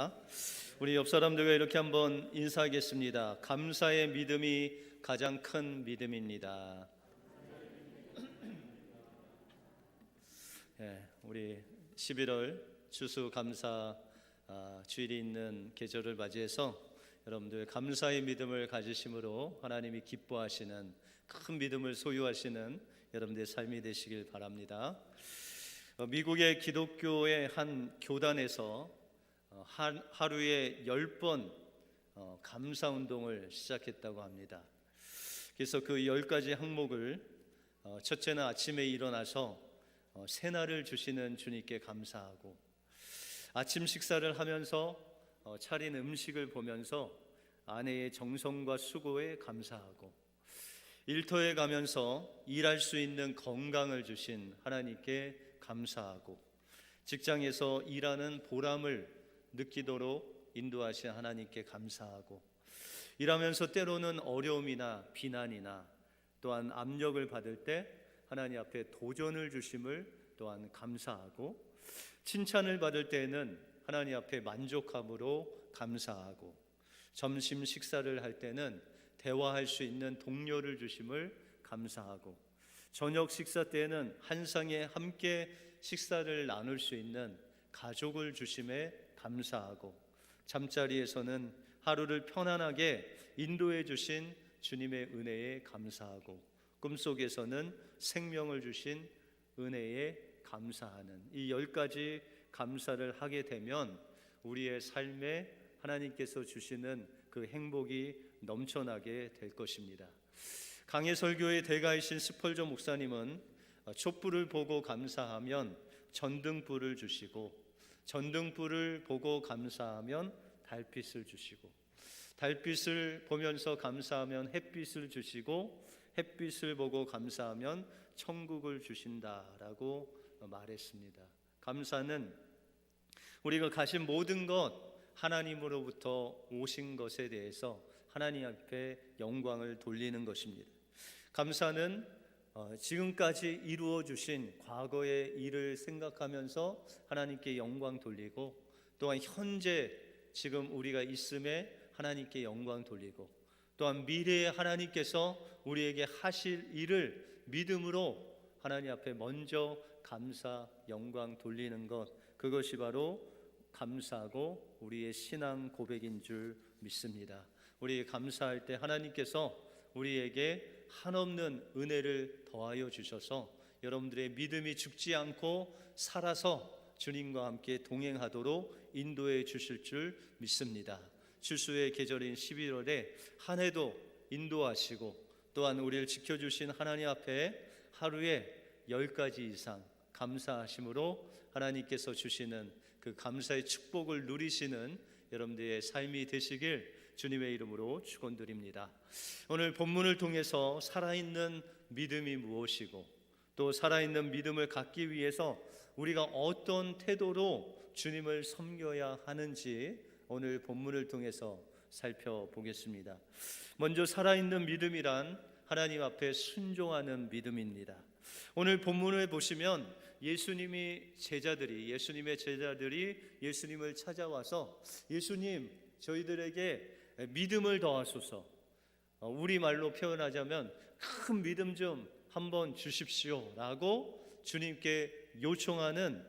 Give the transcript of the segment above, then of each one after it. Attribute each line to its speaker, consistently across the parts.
Speaker 1: 반갑습니다. 우리 옆 사람들과 이렇게 한번 인사하겠습니다. 감사의 믿음이 가장 큰 믿음입니다. 우리 11월 추수감사 주일이 있는 계절을 맞이해서 여러분들 감사의 믿음을 가지심으로 하나님이 기뻐하시는 큰 믿음을 소유하시는 여러분들의 삶이 되시길 바랍니다. 미국의 기독교의 한 교단에서 하루에 10번 감사운동을 시작했다고 합니다. 그래서 그 10가지 항목을 첫째는 아침에 일어나서 새날을 주시는 주님께 감사하고, 아침 식사를 하면서 차린 음식을 보면서 아내의 정성과 수고에 감사하고, 일터에 가면서 일할 수 있는 건강을 주신 하나님께 감사하고, 직장에서 일하는 보람을 느끼도록 인도하신 하나님께 감사하고, 일하면서 때로는 어려움이나 비난이나 또한 압력을 받을 때 하나님 앞에 도전을 주심을 또한 감사하고, 칭찬을 받을 때에는 하나님 앞에 만족함으로 감사하고, 점심 식사를 할 때는 대화할 수 있는 동료를 주심을 감사하고, 저녁 식사 때에는 한 상에 함께 식사를 나눌 수 있는 가족을 주심에 감사하고, 잠자리에서는 하루를 편안하게 인도해 주신 주님의 은혜에 감사하고, 꿈속에서는 생명을 주신 은혜에 감사하는 이 10가지 감사를 하게 되면 우리의 삶에 하나님께서 주시는 그 행복이 넘쳐나게 될 것입니다. 강해설교의 대가이신 스펄전 목사님은 촛불을 보고 감사하면 전등불을 주시고, 전등불을 보고 감사하면 달빛을 주시고, 달빛을 보면서 감사하면 햇빛을 주시고, 햇빛을 보고 감사하면 천국을 주신다라고 말했습니다. 감사는 우리가 가진 모든 것, 하나님으로부터 오신 것에 대해서 하나님 앞에 영광을 돌리는 것입니다. 감사는 지금까지 이루어 주신 과거의 일을 생각하면서 하나님께 영광 돌리고, 또한 현재 지금 우리가 있음에 하나님께 영광 돌리고, 또한 미래에 하나님께서 우리에게 하실 일을 믿음으로 하나님 앞에 먼저 감사, 영광 돌리는 것, 그것이 바로 감사하고 우리의 신앙 고백인 줄 믿습니다. 우리 감사할 때 하나님께서 우리에게 한없는 은혜를 더하여 주셔서 여러분들의 믿음이 죽지 않고 살아서 주님과 함께 동행하도록 인도해 주실 줄 믿습니다. 추수의 계절인 11월에 한 해도 인도하시고, 또한 우리를 지켜주신 하나님 앞에 하루에 10가지 이상 감사하심으로 하나님께서 주시는 그 감사의 축복을 누리시는 여러분들의 삶이 되시길 주님의 이름으로 축원드립니다. 오늘 본문을 통해서 살아있는 믿음이 무엇이고, 또 살아있는 믿음을 갖기 위해서 우리가 어떤 태도로 주님을 섬겨야 하는지 오늘 본문을 통해서 살펴보겠습니다. 먼저 살아있는 믿음이란 하나님 앞에 순종하는 믿음입니다. 오늘 본문을 보시면 예수님의 제자들이 예수님을 찾아와서, 예수님, 저희들에게 믿음을 더하소서, 우리말로 표현하자면 큰 믿음 좀 한번 주십시오 라고 주님께 요청하는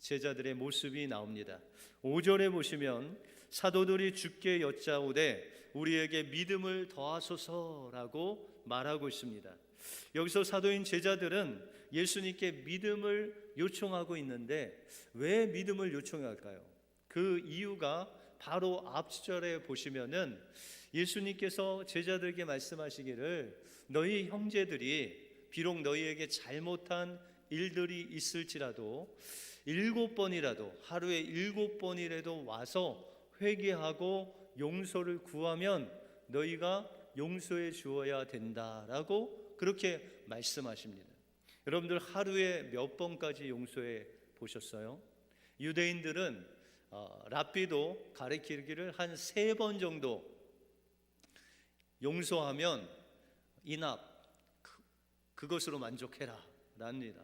Speaker 1: 제자들의 모습이 나옵니다. 5절에 보시면 사도들이 주께 여짜오되 우리에게 믿음을 더하소서라고 말하고 있습니다. 여기서 사도인 제자들은 예수님께 믿음을 요청하고 있는데 왜 믿음을 요청할까요? 그 이유가 바로 앞절에 보시면은 예수님께서 제자들에게 말씀하시기를, 너희 형제들이 비록 너희에게 잘못한 일들이 있을지라도 7번이라도, 하루에 7번이라도 와서 회개하고 용서를 구하면 너희가 용서해 주어야 된다라고 그렇게 말씀하십니다. 여러분들 하루에 몇 번까지 용서해 보셨어요? 유대인들은 랍비도 가르치기를 한 3번 정도 용서하면 이납, 그것으로 만족해라 랍니다.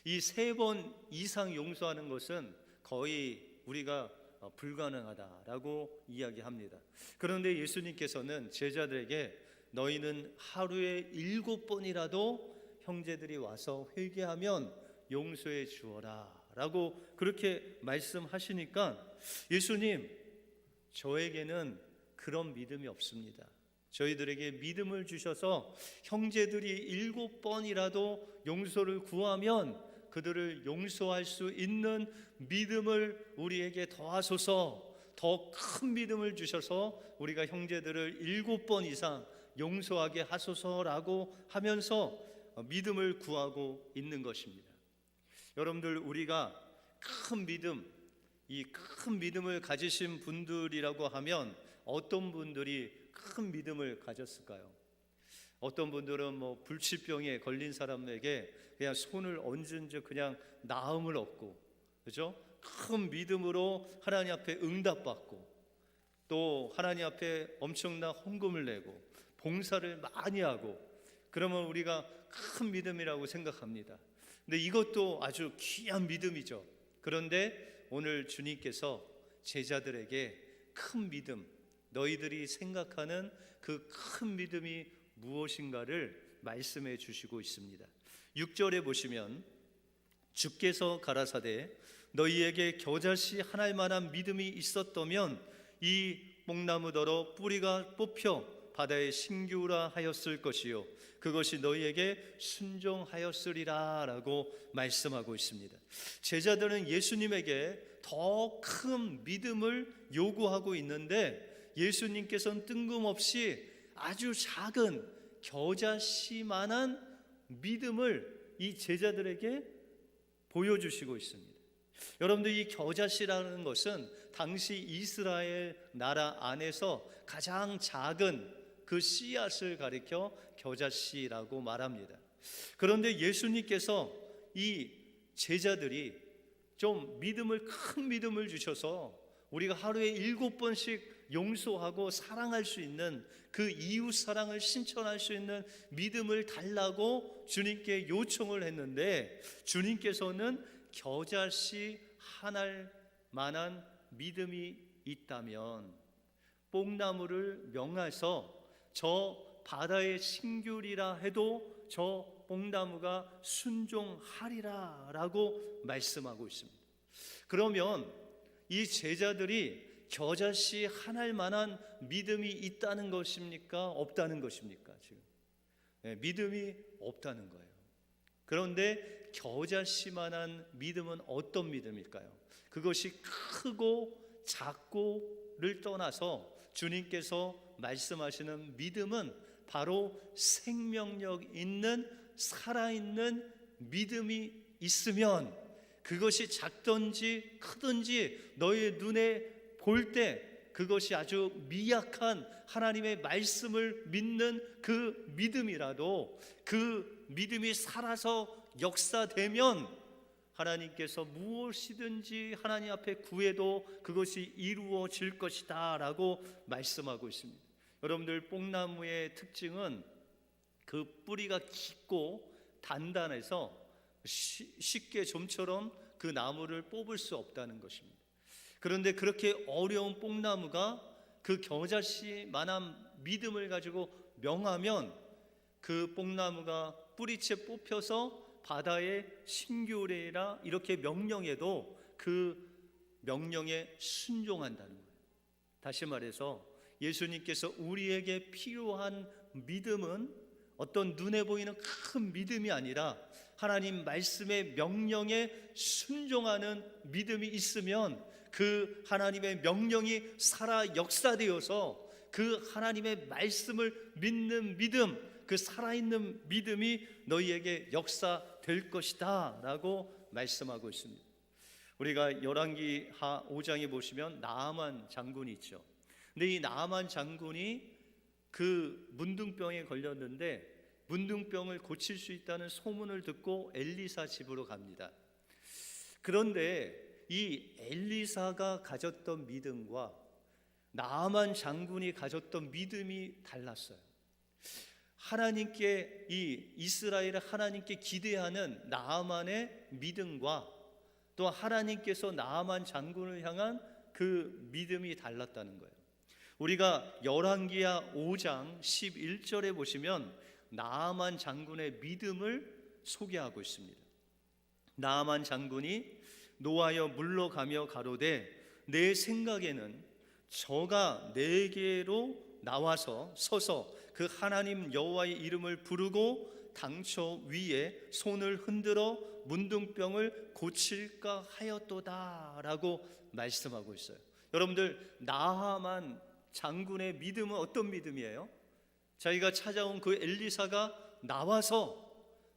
Speaker 1: 이 3번 이상 용서하는 것은 거의 우리가 불가능하다라고 이야기합니다. 그런데 예수님께서는 제자들에게 너희는 하루에 7번이라도 형제들이 와서 회개하면 용서해 주어라 라고 그렇게 말씀하시니까 예수님, 저에게는 그런 믿음이 없습니다. 저희들에게 믿음을 주셔서 형제들이 7번이라도 용서를 구하면 그들을 용서할 수 있는 믿음을 우리에게 더하소서, 더 큰 믿음을 주셔서 우리가 형제들을 7번 이상 용서하게 하소서라고 하면서 믿음을 구하고 있는 것입니다. 여러분들, 우리가 큰 믿음, 이 큰 믿음을 가지신 분들이라고 하면 어떤 분들이 큰 믿음을 가졌을까요? 어떤 분들은 불치병에 걸린 사람에게 그냥 손을 얹은 즉 그냥 나음을 얻고, 그죠? 큰 믿음으로 하나님 앞에 응답받고, 또 하나님 앞에 엄청난 헌금을 내고 봉사를 많이 하고, 그러면 우리가 큰 믿음이라고 생각합니다. 근데 이것도 아주 귀한 믿음이죠. 그런데 오늘 주님께서 제자들에게 큰 믿음, 너희들이 생각하는 그 큰 믿음이 무엇인가를 말씀해 주시고 있습니다. 6절에 보시면 주께서 가라사대 너희에게 겨자씨 하나일 만한 믿음이 있었다면 이 뽕나무더러 뿌리가 뽑혀 바다에 신기우라 하였을 것이요 그것이 너희에게 순종하였으리라 라고 말씀하고 있습니다. 제자들은 예수님에게 더 큰 믿음을 요구하고 있는데 예수님께서는 뜬금없이 아주 작은 겨자씨만한 믿음을 이 제자들에게 보여주시고 있습니다. 여러분들, 이 겨자씨라는 것은 당시 이스라엘 나라 안에서 가장 작은 그 씨앗을 가리켜 겨자씨라고 말합니다. 그런데 예수님께서 이 제자들이 좀 큰 믿음을 주셔서 우리가 하루에 7번씩 용서하고 사랑할 수 있는 그 이웃 사랑을 실천할 수 있는 믿음을 달라고 주님께 요청을 했는데 주님께서는 겨자씨 하나일 만한 믿음이 있다면 뽕나무를 명하서 저 바다의 신귤이라 해도 저 뽕나무가 순종하리라 라고 말씀하고 있습니다. 그러면 이 제자들이 겨자씨 하나일 만한 믿음이 있다는 것입니까? 없다는 것입니까? 지금 믿음이 없다는 거예요. 그런데 겨자씨만한 믿음은 어떤 믿음일까요? 그것이 크고 작고를 떠나서 주님께서 말씀하시는 믿음은 바로 생명력 있는 살아있는 믿음이 있으면 그것이 작든지 크든지 너의 눈에 볼 때 그것이 아주 미약한 하나님의 말씀을 믿는 그 믿음이라도 그 믿음이 살아서 역사되면 하나님께서 무엇이든지 하나님 앞에 구해도 그것이 이루어질 것이다 라고 말씀하고 있습니다. 여러분들, 뽕나무의 특징은 그 뿌리가 깊고 단단해서 쉽게 좀처럼 그 나무를 뽑을 수 없다는 것입니다. 그런데 그렇게 어려운 뽕나무가 그 겨자씨만한 믿음을 가지고 명하면 그 뽕나무가 뿌리채 뽑혀서 바다에 신기우리라 이렇게 명령해도 그 명령에 순종한다는 거예요. 다시 말해서 예수님께서 우리에게 필요한 믿음은 어떤 눈에 보이는 큰 믿음이 아니라 하나님 말씀의 명령에 순종하는 믿음이 있으면 그 하나님의 명령이 살아 역사되어서 그 하나님의 말씀을 믿는 믿음, 그 살아있는 믿음이 너희에게 역사될 것이다 라고 말씀하고 있습니다. 우리가 열왕기하 5장에 보시면 나아만 장군이 있죠. 근데 이 나아만 장군이 그 문둥병에 걸렸는데 문둥병을 고칠 수 있다는 소문을 듣고 엘리사 집으로 갑니다. 그런데 이 엘리사가 가졌던 믿음과 나아만 장군이 가졌던 믿음이 달랐어요. 하나님께 이 이스라엘의 하나님께 기대하는 나아만의 믿음과 또 하나님께서 나아만 장군을 향한 그 믿음이 달랐다는 거예요. 우리가 열왕기하 5장 11절에 보시면 나아만 장군의 믿음을 소개하고 있습니다. 나아만 장군이 노하여 물러가며 가로되 내 생각에는 저가 내게로 나와서 서서 그 하나님 여호와의 이름을 부르고 당초 위에 손을 흔들어 문둥병을 고칠까 하였도다 라고 말씀하고 있어요. 여러분들, 나아만 장군의 믿음은 어떤 믿음이에요? 자기가 찾아온 그 엘리사가 나와서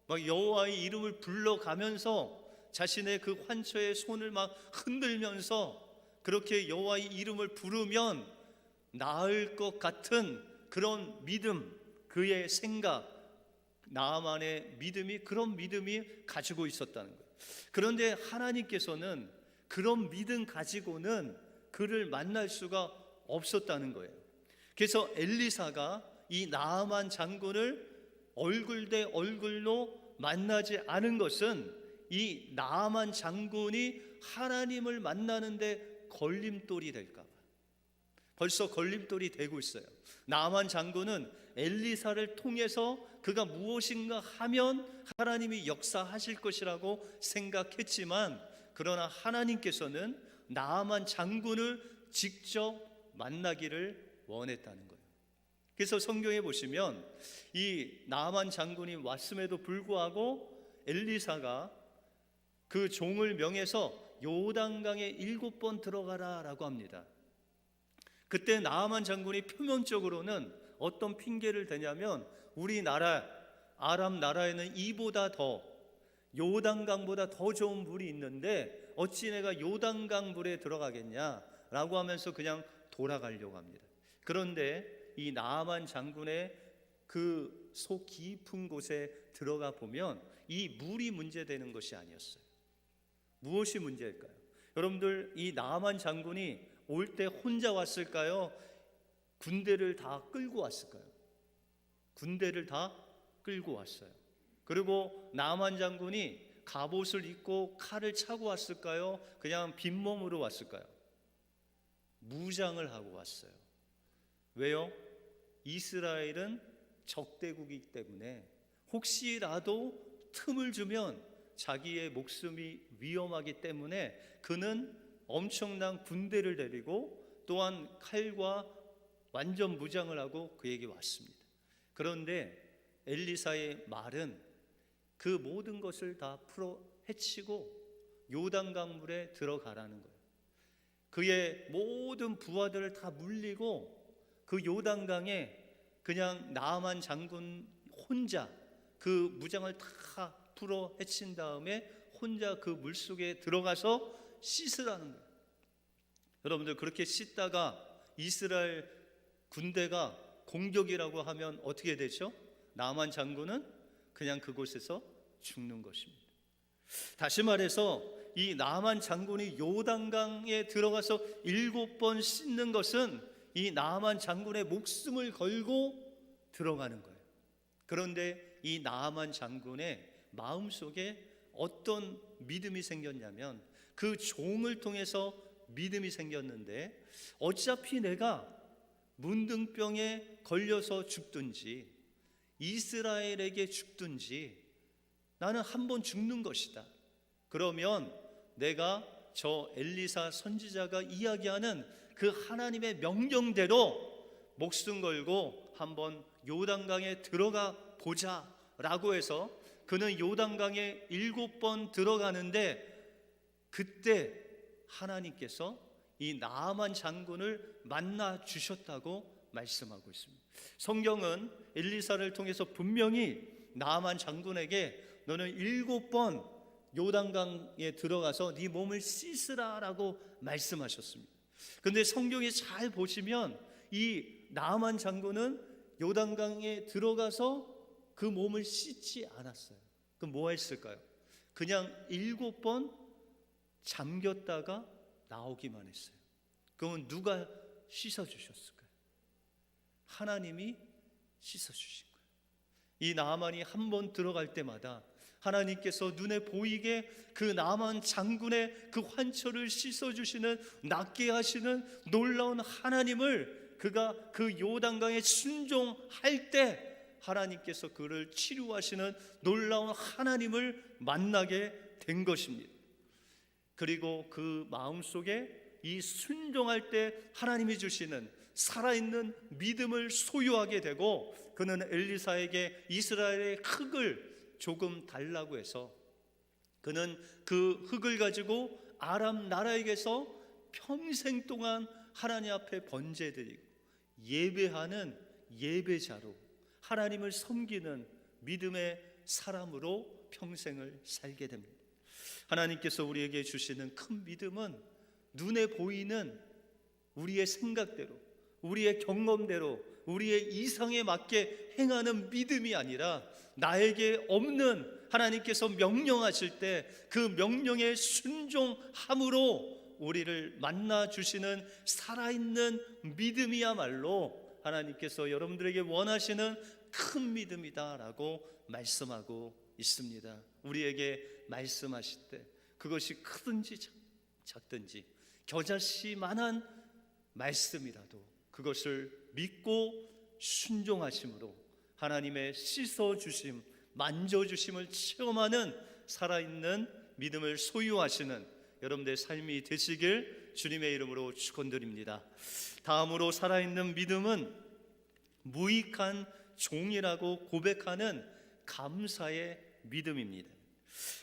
Speaker 1: 막 여호와의 이름을 불러가면서 자신의 그 환처에 손을 막 흔들면서 그렇게 여호와의 이름을 부르면 나을 것 같은 그런 믿음, 그의 생각, 나아만의 믿음이 그런 믿음이 가지고 있었다는 거예요. 그런데 하나님께서는 그런 믿음 가지고는 그를 만날 수가 없었다는 거예요. 그래서 엘리사가 이 나아만 장군을 얼굴 대 얼굴로 만나지 않은 것은 이 나아만 장군이 하나님을 만나는데 걸림돌이 될까 봐. 벌써 걸림돌이 되고 있어요. 나아만 장군은 엘리사를 통해서 그가 무엇인가 하면 하나님이 역사하실 것이라고 생각했지만, 그러나 하나님께서는 나아만 장군을 직접 만나기를 원했다는 거예요. 그래서 성경에 보시면 이 나아만 장군이 왔음에도 불구하고 엘리사가 그 종을 명해서 요단강에 7번 들어가라 라고 합니다. 그때 나아만 장군이 표면적으로는 어떤 핑계를 대냐면, 우리나라 아람 나라에는 이보다 더 요단강보다 더 좋은 물이 있는데 어찌 내가 요단강 물에 들어가겠냐 라고 하면서 그냥 돌아가려고 합니다. 그런데 이 나아만 장군의 그 속 깊은 곳에 들어가 보면 이 물이 문제되는 것이 아니었어요. 무엇이 문제일까요? 여러분들, 이 나아만 장군이 올 때 혼자 왔을까요? 군대를 다 끌고 왔을까요? 군대를 다 끌고 왔어요. 그리고 나아만 장군이 갑옷을 입고 칼을 차고 왔을까요? 그냥 빈몸으로 왔을까요? 무장을 하고 왔어요. 왜요? 이스라엘은 적대국이기 때문에 혹시라도 틈을 주면 자기의 목숨이 위험하기 때문에 그는 엄청난 군대를 데리고 또한 칼과 완전 무장을 하고 그에게 왔습니다. 그런데 엘리사의 말은 그 모든 것을 다 풀어 헤치고 요단강 물에 들어가라는 거예요. 그의 모든 부하들을 다 물리고 그 요단강에 그냥 나아만 장군 혼자 그 무장을 다 풀어 헤친 다음에 혼자 그 물속에 들어가서 씻으라는 거예요. 여러분들, 그렇게 씻다가 이스라엘 군대가 공격이라고 하면 어떻게 되죠? 나아만 장군은 그냥 그곳에서 죽는 것입니다. 다시 말해서 이 나아만 장군이 요단강에 들어가서 7번 씻는 것은 이 나아만 장군의 목숨을 걸고 들어가는 거예요. 그런데 이 나아만 장군의 마음속에 어떤 믿음이 생겼냐면, 그 종을 통해서 믿음이 생겼는데, 어차피 내가 문둥병에 걸려서 죽든지 이스라엘에게 죽든지 나는 한 번 죽는 것이다. 그러면 내가 저 엘리사 선지자가 이야기하는 그 하나님의 명령대로 목숨 걸고 한번 요단강에 들어가 보자 라고 해서 그는 요단강에 7번 들어가는데, 그때 하나님께서 이 나아만 장군을 만나 주셨다고 말씀하고 있습니다. 성경은 엘리사를 통해서 분명히 나아만 장군에게 너는 7번 요단강에 들어가서 네 몸을 씻으라 라고 말씀하셨습니다. 그런데 성경에 잘 보시면 이 나아만 장군은 요단강에 들어가서 그 몸을 씻지 않았어요. 그럼 뭐 했을까요? 그냥 7번 잠겼다가 나오기만 했어요. 그러면 누가 씻어주셨을까요? 하나님이 씻어주신 거예요. 이 나아만이 한 번 들어갈 때마다 하나님께서 눈에 보이게 그 나만 장군의 그 환처를 씻어주시는, 낫게 하시는 놀라운 하나님을 그가 그 요단강에 순종할 때 하나님께서 그를 치료하시는 놀라운 하나님을 만나게 된 것입니다. 그리고 그 마음속에 이 순종할 때 하나님이 주시는 살아있는 믿음을 소유하게 되고, 그는 엘리사에게 이스라엘의 흙을 조금 달라고 해서 그는 그 흙을 가지고 아람 나라에게서 평생 동안 하나님 앞에 번제드리고 예배하는 예배자로, 하나님을 섬기는 믿음의 사람으로 평생을 살게 됩니다. 하나님께서 우리에게 주시는 큰 믿음은 눈에 보이는 우리의 생각대로, 우리의 경험대로, 우리의 이상에 맞게 행하는 믿음이 아니라 나에게 없는 하나님께서 명령하실 때 그 명령에 순종함으로 우리를 만나 주시는 살아있는 믿음이야말로 하나님께서 여러분들에게 원하시는 큰 믿음이다라고 말씀하고 있습니다. 우리에게 말씀하실 때 그것이 크든지 작든지 겨자씨만한 말씀이라도 그것을 믿고 순종하심으로 하나님의 씻어주심, 만져주심을 체험하는 살아있는 믿음을 소유하시는 여러분들의 삶이 되시길 주님의 이름으로 축원드립니다. 다음으로 살아있는 믿음은 무익한 종이라고 고백하는 감사의 믿음입니다.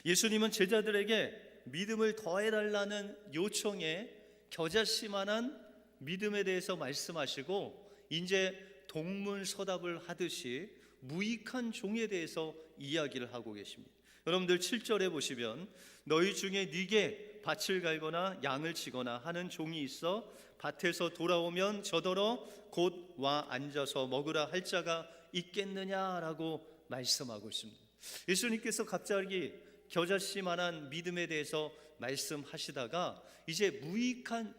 Speaker 1: 예수님은 제자들에게 믿음을 더해달라는 요청에 겨자씨만한 믿음에 대해서 말씀하시고, 이제 동문서답을 하듯이 무익한 종에 대해서 이야기를 하고 계십니다. 여러분들 7절에 보시면 너희 중에 네게 밭을 갈거나 양을 치거나 하는 종이 있어 밭에서 돌아오면 저더러 곧 와 앉아서 먹으라 할 자가 있겠느냐라고 말씀하고 있습니다. 예수님께서 갑자기 겨자씨만한 믿음에 대해서 말씀하시다가 이제 무익한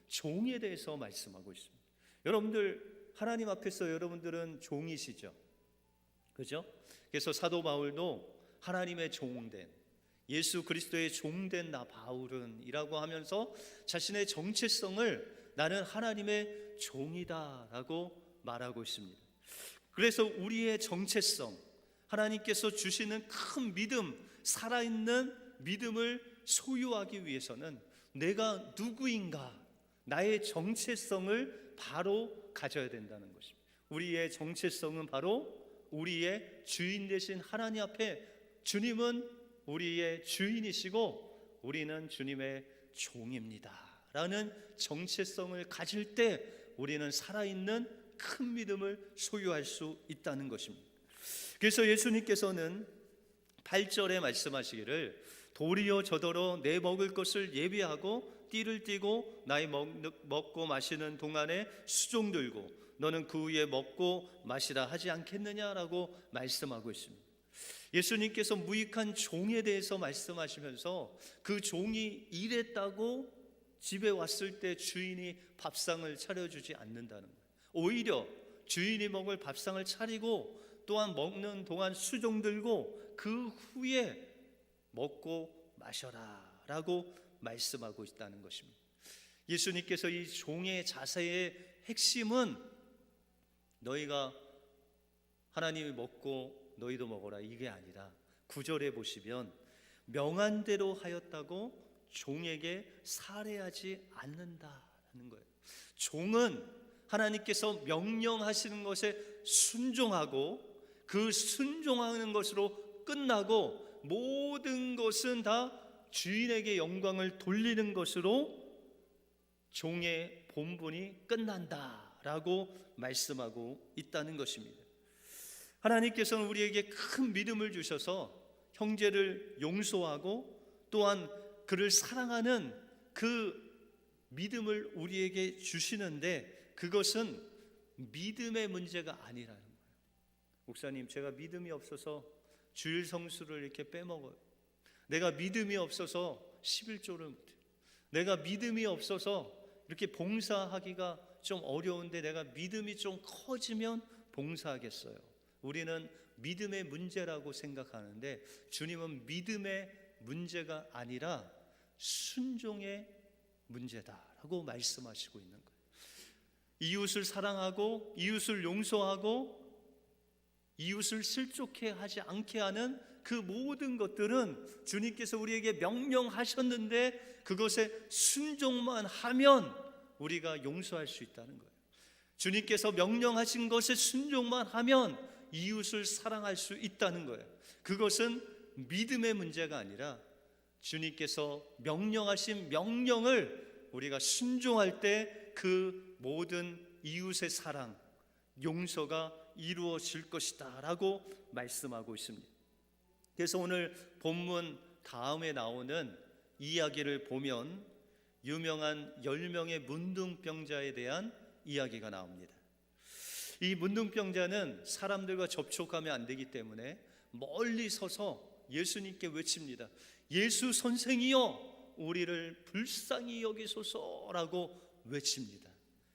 Speaker 1: 종에 대해서 말씀하고 있습니다. 여러분들 하나님 앞에서 여러분들은 종이시죠, 그죠? 그래서 사도 바울도 하나님의 종된, 예수 그리스도의 종된 나 바울은 이라고 하면서 자신의 정체성을 나는 하나님의 종이다라고 말하고 있습니다. 그래서 우리의 정체성, 하나님께서 주시는 큰 믿음, 살아있는 믿음을 소유하기 위해서는 내가 누구인가, 나의 정체성을 바로 가져야 된다는 것입니다. 우리의 정체성은 바로 우리의 주인 되신 하나님 앞에 주님은 우리의 주인이시고 우리는 주님의 종입니다 라는 정체성을 가질 때 우리는 살아있는 큰 믿음을 소유할 수 있다는 것입니다. 그래서 예수님께서는 8절에 말씀하시기를 도리어 저더러 내 먹을 것을 예비하고 띠를 띠고 나의 먹고 마시는 동안에 수종 들고 너는 그 후에 먹고 마시라 하지 않겠느냐라고 말씀하고 있습니다. 예수님께서 무익한 종에 대해서 말씀하시면서 그 종이 일했다고 집에 왔을 때 주인이 밥상을 차려주지 않는다는 거예요. 오히려 주인이 먹을 밥상을 차리고 또한 먹는 동안 수종 들고 그 후에 먹고 마셔라 라고 말씀하고 있다는 것입니다. 예수님께서 이 종의 자세의 핵심은 너희가 하나님이 먹고 너희도 먹어라 이게 아니라 9절에 보시면 명한 대로 하였다고 종에게 살해하지 않는다는 거예요. 종은 하나님께서 명령하시는 것에 순종하고 그 순종하는 것으로 끝나고 모든 것은 다 주인에게 영광을 돌리는 것으로 종의 본분이 끝난다라고 말씀하고 있다는 것입니다. 하나님께서는 우리에게 큰 믿음을 주셔서 형제를 용서하고 또한 그를 사랑하는 그 믿음을 우리에게 주시는데 그것은 믿음의 문제가 아니라는 거예요. 목사님, 제가 믿음이 없어서 주일 성수를 이렇게 빼먹어요. 내가 믿음이 없어서 11조를 못해요. 내가 믿음이 없어서 이렇게 봉사하기가 좀 어려운데 내가 믿음이 좀 커지면 봉사하겠어요. 우리는 믿음의 문제라고 생각하는데, 주님은 믿음의 문제가 아니라 순종의 문제다라고 말씀하시고 있는 거예요. 이웃을 사랑하고 이웃을 용서하고 이웃을 실족해 하지 않게 하는 그 모든 것들은 주님께서 우리에게 명령하셨는데, 그것에 순종만 하면 우리가 용서할 수 있다는 거예요. 주님께서 명령하신 것에 순종만 하면 이웃을 사랑할 수 있다는 거예요. 그것은 믿음의 문제가 아니라 주님께서 명령하신 명령을 우리가 순종할 때 그 모든 이웃의 사랑, 용서가 이루어질 것이다 라고 말씀하고 있습니다. 그래서 오늘 본문 다음에 나오는 이야기를 보면 유명한 10명의 문둥병자에 대한 이야기가 나옵니다. 이 문둥병자는 사람들과 접촉하면 안 되기 때문에 멀리 서서 예수님께 외칩니다. 예수 선생이여, 우리를 불쌍히 여기소서라고 외칩니다.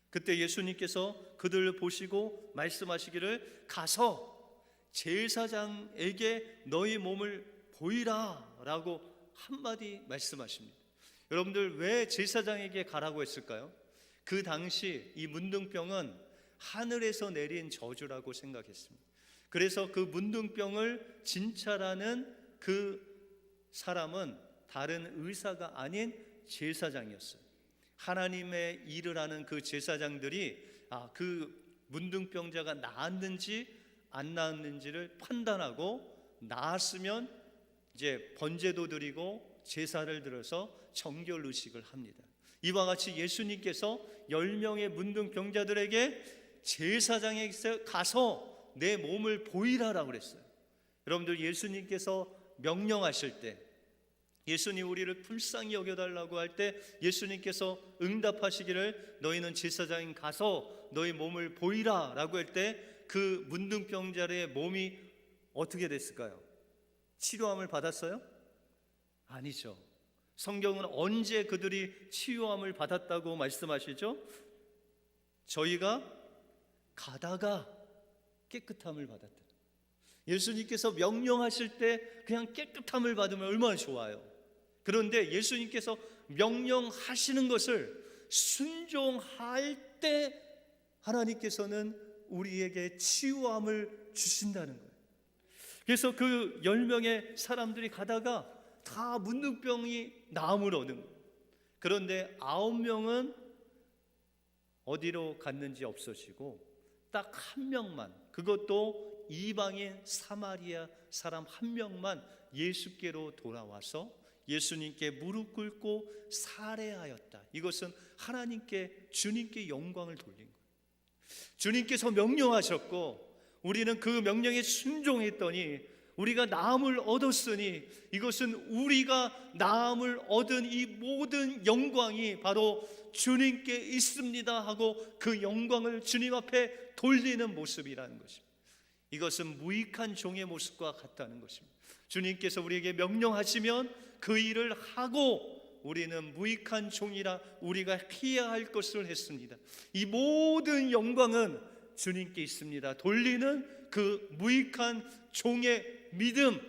Speaker 1: 그때 예수님께서 그들을 보시고 말씀하시기를, 가서 제사장에게 너희 몸을 보이라 라고 한마디 말씀하십니다. 여러분들, 왜 제사장에게 가라고 했을까요? 그 당시 이 문둥병은 하늘에서 내린 저주라고 생각했습니다. 그래서 그 문둥병을 진찰하는 그 사람은 다른 의사가 아닌 제사장이었어요. 하나님의 일을 하는 그 제사장들이 그 문둥병자가 나았는지 안 나았는지를 판단하고, 나았으면 이제 번제도 드리고 제사를 들어서 정결 의식을 합니다. 이와 같이 예수님께서 10명의 문둥병자들에게 제사장에게 가서 내 몸을 보이라라고 그랬어요. 여러분들, 예수님께서 명령하실 때, 예수님 우리를 불쌍히 여겨달라고 할 때 예수님께서 응답하시기를, 너희는 제사장에 가서 너희 몸을 보이라 라고 할 때 그 문둥병자의 몸이 어떻게 됐을까요? 치료함을 받았어요? 아니죠. 성경은 언제 그들이 치유함을 받았다고 말씀하시죠? 저희가 가다가 깨끗함을 받았다. 예수님께서 명령하실 때 그냥 깨끗함을 받으면 얼마나 좋아요. 그런데 예수님께서 명령하시는 것을 순종할 때 하나님께서는 우리에게 치유함을 주신다는 거예요. 그래서 그 10명의 사람들이 가다가 다 문둥병이 나음을 얻은 거예요. 그런데 9명은 어디로 갔는지 없어지고 딱 한 명만, 그것도 이방인 사마리아 사람 한 명만 예수께로 돌아와서 예수님께 무릎 꿇고 살해하였다. 이것은 하나님께, 주님께 영광을 돌린 거예요. 주님께서 명령하셨고 우리는 그 명령에 순종했더니 우리가 나음을 얻었으니, 이것은 우리가 나음을 얻은 이 모든 영광이 바로 주님께 있습니다 하고 그 영광을 주님 앞에 돌리는 모습이라는 것입니다. 이것은 무익한 종의 모습과 같다는 것입니다. 주님께서 우리에게 명령하시면 그 일을 하고, 우리는 무익한 종이라 우리가 해야 할 것을 했습니다. 이 모든 영광은 주님께 있습니다. 돌리는 그 무익한 종의 믿음,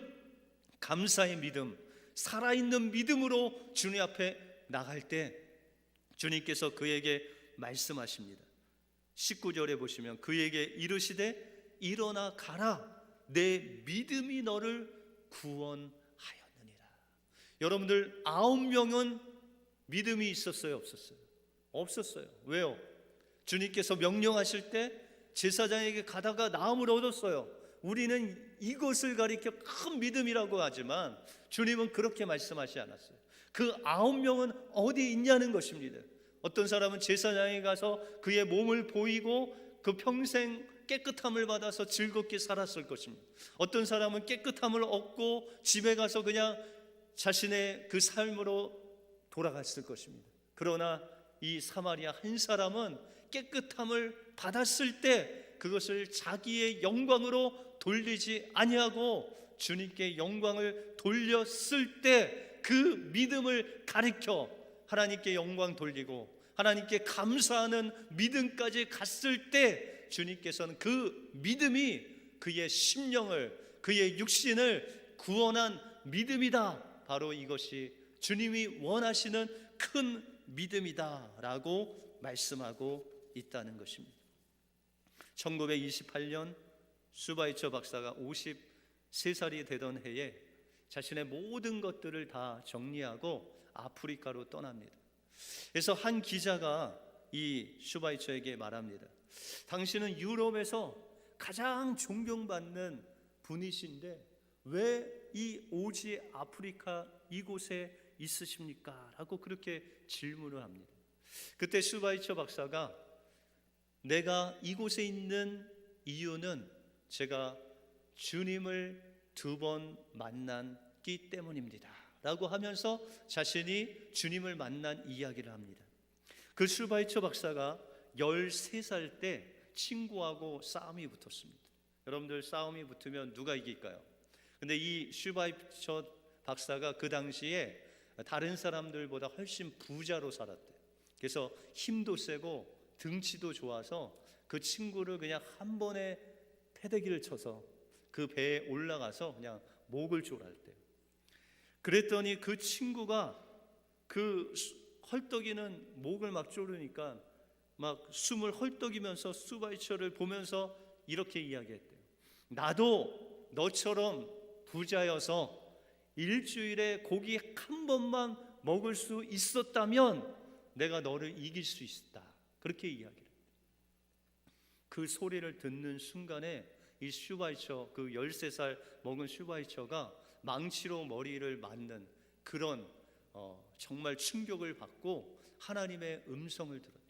Speaker 1: 감사의 믿음, 살아있는 믿음으로 주님 앞에 나갈 때 주님께서 그에게 말씀하십니다. 19절에 보시면 그에게 이르시되 일어나 가라, 내 믿음이 너를 구원하였느니라. 여러분들, 9명은 믿음이 있었어요, 없었어요? 없었어요. 왜요? 주님께서 명령하실 때 제사장에게 가다가 나음을 얻었어요. 우리는 이것을 가리켜 큰 믿음이라고 하지만 주님은 그렇게 말씀하지 않았어요. 그 9명은 어디 있냐는 것입니다. 어떤 사람은 제사장에 가서 그의 몸을 보이고 그 평생 깨끗함을 받아서 즐겁게 살았을 것입니다. 어떤 사람은 깨끗함을 얻고 집에 가서 그냥 자신의 그 삶으로 돌아갔을 것입니다. 그러나 이 사마리아 한 사람은 깨끗함을 받았을 때 그것을 자기의 영광으로 돌리지 아니하고 주님께 영광을 돌렸을 때 그 믿음을 가리켜 하나님께 영광 돌리고 하나님께 감사하는 믿음까지 갔을 때 주님께서는 그 믿음이 그의 심령을, 그의 육신을 구원한 믿음이다. 바로 이것이 주님이 원하시는 큰 믿음이다라고 말씀하고 있다는 것입니다. 1928년 슈바이처 박사가 53살이 되던 해에 자신의 모든 것들을 다 정리하고 아프리카로 떠납니다. 그래서 한 기자가 이 슈바이처에게 말합니다. 당신은 유럽에서 가장 존경받는 분이신데 왜 이 오지 아프리카 이곳에 있으십니까? 라고 그렇게 질문을 합니다. 그때 슈바이처 박사가 내가 이곳에 있는 이유는 제가 주님을 2번 만났기 때문입니다 라고 하면서 자신이 주님을 만난 이야기를 합니다. 그 슈바이처 박사가 13살 때 친구하고 싸움이 붙었습니다. 여러분들 싸움이 붙으면 누가 이길까요? 근데 이 슈바이처 박사가 그 당시에 다른 사람들보다 훨씬 부자로 살았대요. 그래서 힘도 세고 등치도 좋아서 그 친구를 그냥 한 번에 패대기를 쳐서 그 배에 올라가서 그냥 목을 조랄대요. 그랬더니 그 친구가 그 헐떡이는 목을 막 조르니까 막 숨을 헐떡이면서 슈바이처를 보면서 이렇게 이야기했대요. 나도 너처럼 부자여서 일주일에 고기 한 번만 먹을 수 있었다면 내가 너를 이길 수 있다. 그렇게 이야기를 해요. 그 소리를 듣는 순간에 이 슈바이처, 그 13살 먹은 슈바이처가 망치로 머리를 맞는 그런 정말 충격을 받고 하나님의 음성을 들었대요.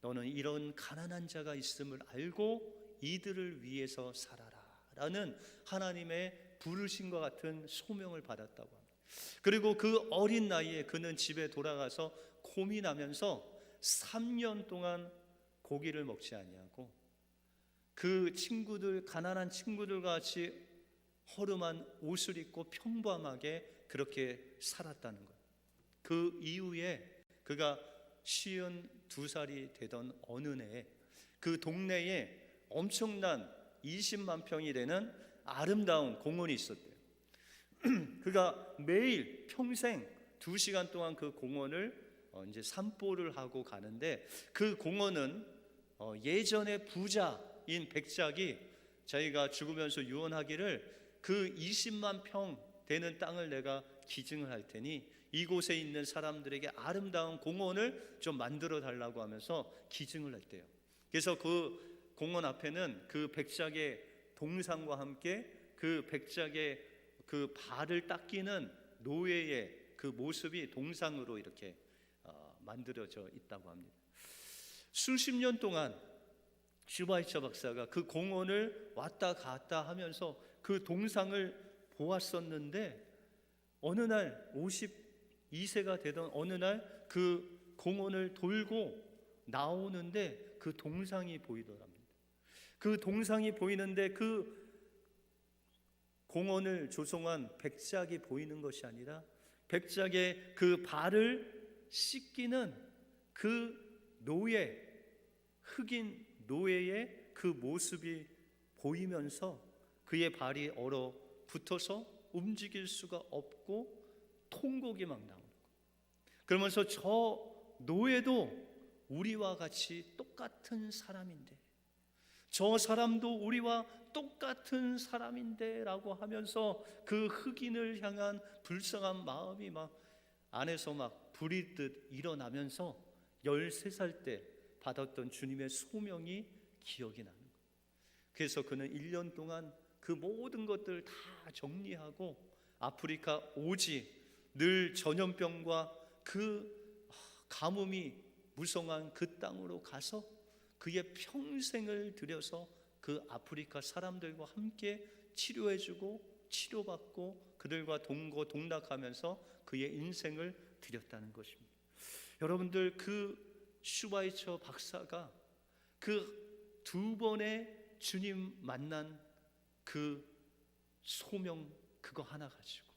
Speaker 1: 너는 이런 가난한 자가 있음을 알고 이들을 위해서 살아라 라는 하나님의 부르심과 같은 소명을 받았다고 합니다. 그리고 그 어린 나이에 그는 집에 돌아가서 고민하면서 3년 동안 고기를 먹지 아니하고 그 친구들, 가난한 친구들과 같이 허름한 옷을 입고 평범하게 그렇게 살았다는 거예요. 그 이후에 그가 52살이 되던 어느 해에 그 동네에 엄청난 20만 평이 되는 아름다운 공원이 있었대요. 그가 매일 평생 2시간 동안 그 공원을 이제 산보를 하고 가는데 그 공원은 예전에 부자인 백작이 자기가 죽으면서 유언하기를 그 20만 평 되는 땅을 내가 기증을 할 테니 이곳에 있는 사람들에게 아름다운 공원을 좀 만들어 달라고 하면서 기증을 했대요. 그래서 그 공원 앞에는 그 백작의 동상과 함께 그 백작의 그 발을 닦이는 노예의 그 모습이 동상으로 이렇게 만들어져 있다고 합니다. 수십 년 동안 슈바이처 박사가 그 공원을 왔다 갔다 하면서 그 동상을 보았었는데 어느 날 52세가 되던 어느 날 그 공원을 돌고 나오는데 그 동상이 보이더랍니다. 그 동상이 보이는데 그 공원을 조성한 백작이 보이는 것이 아니라 백작의 그 발을 씻기는 그 노예, 흑인 노예의 그 모습이 보이면서 그의 발이 얼어 붙어서 움직일 수가 없고 통곡이 막 나오는 거예요. 그러면서 저 노예도 우리와 같이 똑같은 사람인데, 저 사람도 우리와 똑같은 사람인데 라고 하면서 그 흑인을 향한 불쌍한 마음이 막 안에서 막 불이 듯 일어나면서 13살 때 받았던 주님의 소명이 기억이 나는 거예요. 그래서 그는 1년 동안 그 모든 것들을 다 정리하고 아프리카 오지 늘 전염병과 그 가뭄이 무성한 그 땅으로 가서 그의 평생을 들여서 그 아프리카 사람들과 함께 치료해주고 치료받고 그들과 동거동락하면서 그의 인생을 드렸다는 것입니다. 여러분들, 그 슈바이처 박사가 그 2번의 주님 만난 그 소명 그거 하나 가지고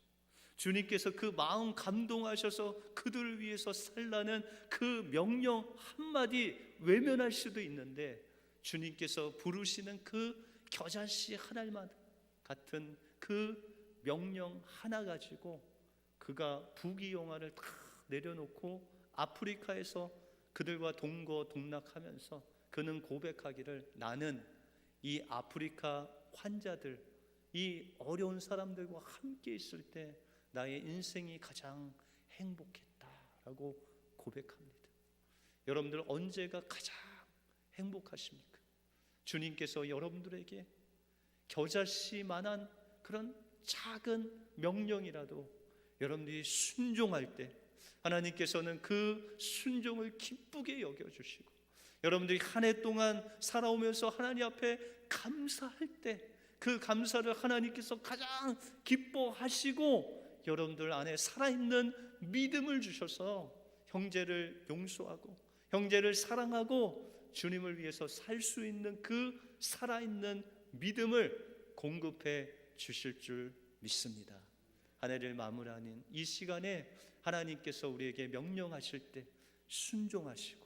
Speaker 1: 주님께서 그 마음 감동하셔서 그들을 위해서 살라는 그 명령 한마디 외면할 수도 있는데 주님께서 부르시는 그 겨자씨 하나만 같은 그 명령 하나 가지고 그가 부귀영화를 다 내려놓고 아프리카에서 그들과 동거동락하면서 그는 고백하기를, 나는 이 아프리카 환자들, 이 어려운 사람들과 함께 있을 때 나의 인생이 가장 행복했다라고 고백합니다. 여러분들 언제가 가장 행복하십니까? 주님께서 여러분들에게 겨자씨만한 그런 작은 명령이라도 여러분들이 순종할 때 하나님께서는 그 순종을 기쁘게 여겨주시고, 여러분들이 한 해 동안 살아오면서 하나님 앞에 감사할 때 그 감사를 하나님께서 가장 기뻐하시고 여러분들 안에 살아있는 믿음을 주셔서 형제를 용서하고 형제를 사랑하고 주님을 위해서 살 수 있는 그 살아있는 믿음을 공급해 주실 줄 믿습니다. 한 해를 마무리하는 이 시간에 하나님께서 우리에게 명령하실 때 순종하시고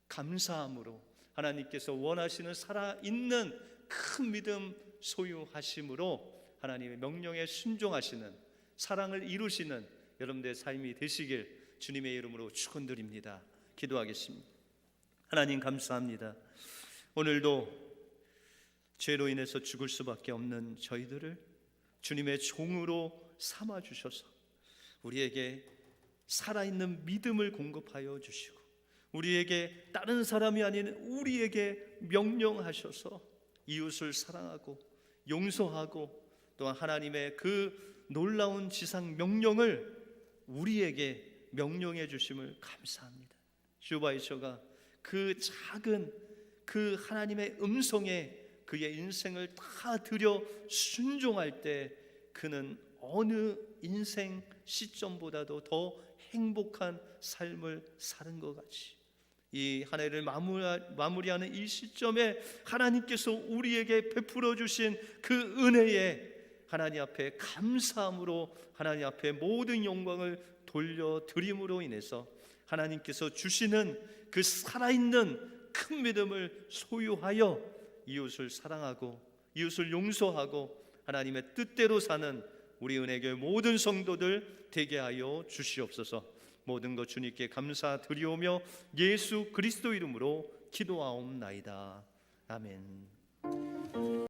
Speaker 1: 감사함으로 하나님께서 원하시는 살아있는 큰 믿음 소유하심으로 하나님의 명령에 순종하시는, 사랑을 이루시는 여러분들의 삶이 되시길 주님의 이름으로 축원드립니다. 기도하겠습니다. 하나님 감사합니다. 오늘도 죄로 인해서 죽을 수밖에 없는 저희들을 주님의 종으로 삼아주셔서 우리에게 살아있는 믿음을 공급하여 주시고, 우리에게 다른 사람이 아닌 우리에게 명령하셔서 이웃을 사랑하고 용서하고 또한 하나님의 그 놀라운 지상 명령을 우리에게 명령해 주심을 감사합니다. 슈바이처가 그 작은 그 하나님의 음성에 그의 인생을 다 들여 순종할 때 그는 어느 인생 시점보다도 더 행복한 삶을 사는 것 같이, 이 한 해를 마무리하는 이 시점에 하나님께서 우리에게 베풀어 주신 그 은혜에 하나님 앞에 감사함으로 하나님 앞에 모든 영광을 돌려드림으로 인해서 하나님께서 주시는 그 살아있는 큰 믿음을 소유하여 이웃을 사랑하고 이웃을 용서하고 하나님의 뜻대로 사는 우리 은혜교회 모든 성도들 되게 하여 주시옵소서. 모든 것 주님께 감사드리오며 예수 그리스도 이름으로 기도하옵나이다. 아멘.